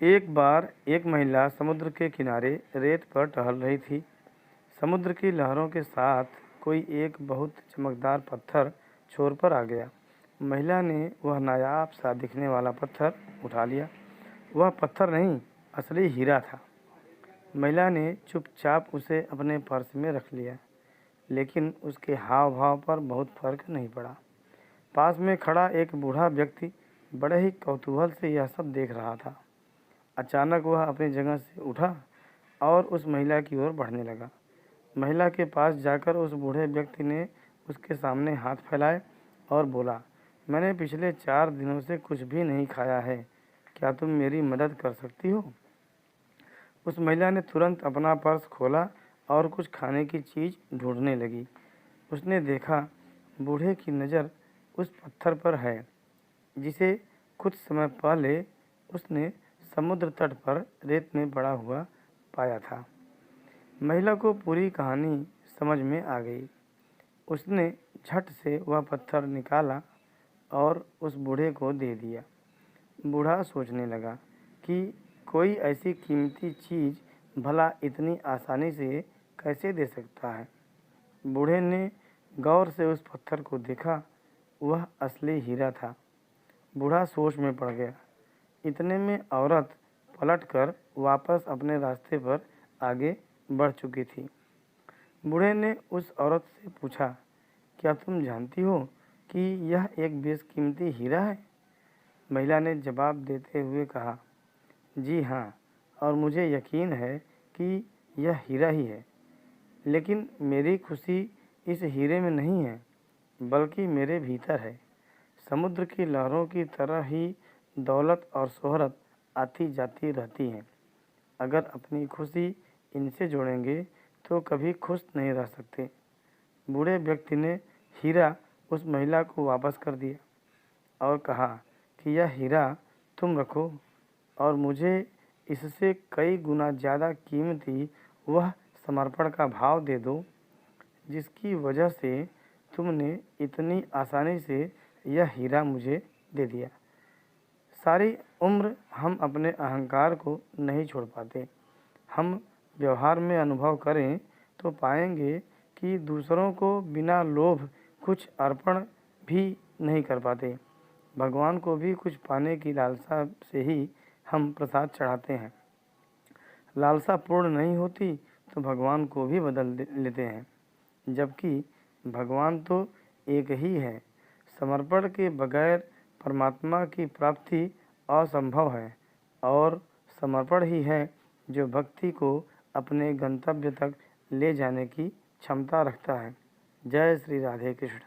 एक बार एक महिला समुद्र के किनारे रेत पर टहल रही थी। समुद्र की लहरों के साथ कोई एक बहुत चमकदार पत्थर छोर पर आ गया। महिला ने वह नायाब सा दिखने वाला पत्थर उठा लिया। वह पत्थर नहीं, असली हीरा था। महिला ने चुपचाप उसे अपने पर्स में रख लिया, लेकिन उसके हाव भाव पर बहुत फर्क नहीं पड़ा। पास में खड़ा एक बूढ़ा व्यक्ति बड़े ही कौतूहल से यह सब देख रहा था। अचानक वह अपनी जगह से उठा और उस महिला की ओर बढ़ने लगा। महिला के पास जाकर उस बूढ़े व्यक्ति ने उसके सामने हाथ फैलाए और बोला, मैंने पिछले 4 दिनों से कुछ भी नहीं खाया है, क्या तुम मेरी मदद कर सकती हो? उस महिला ने तुरंत अपना पर्स खोला और कुछ खाने की चीज़ ढूंढने लगी। उसने देखा, बूढ़े की नज़र उस पत्थर पर है जिसे कुछ समय पहले उसने समुद्र तट पर रेत में पड़ा हुआ पाया था। महिला को पूरी कहानी समझ में आ गई। उसने झट से वह पत्थर निकाला और उस बूढ़े को दे दिया। बूढ़ा सोचने लगा कि कोई ऐसी कीमती चीज़ भला इतनी आसानी से कैसे दे सकता है। बूढ़े ने गौर से उस पत्थर को देखा। वह असली हीरा था। बूढ़ा सोच में पड़ गया। इतने में औरत पलटकर वापस अपने रास्ते पर आगे बढ़ चुकी थी। बूढ़े ने उस औरत से पूछा, क्या तुम जानती हो कि यह एक बेशकीमती हीरा है? महिला ने जवाब देते हुए कहा, जी हाँ, और मुझे यकीन है कि यह हीरा ही है। लेकिन मेरी खुशी इस हीरे में नहीं है, बल्कि मेरे भीतर है। समुद्र की लहरों की तरह ही दौलत और शोहरत आती जाती रहती हैं। अगर अपनी खुशी इनसे जोड़ेंगे तो कभी खुश नहीं रह सकते। बूढ़े व्यक्ति ने हीरा उस महिला को वापस कर दिया और कहा कि यह हीरा तुम रखो और मुझे इससे कई गुना ज़्यादा कीमती वह समर्पण का भाव दे दो जिसकी वजह से तुमने इतनी आसानी से यह हीरा मुझे दे दिया। सारी उम्र हम अपने अहंकार को नहीं छोड़ पाते। हम व्यवहार में अनुभव करें तो पाएंगे कि दूसरों को बिना लोभ कुछ अर्पण भी नहीं कर पाते। भगवान को भी कुछ पाने की लालसा से ही हम प्रसाद चढ़ाते हैं। लालसा पूर्ण नहीं होती तो भगवान को भी बदल लेते हैं, जबकि भगवान तो एक ही है। समर्पण के बगैर परमात्मा की प्राप्ति असंभव है और समर्पण ही है जो भक्ति को अपने गंतव्य तक ले जाने की क्षमता रखता है। जय श्री राधे कृष्ण।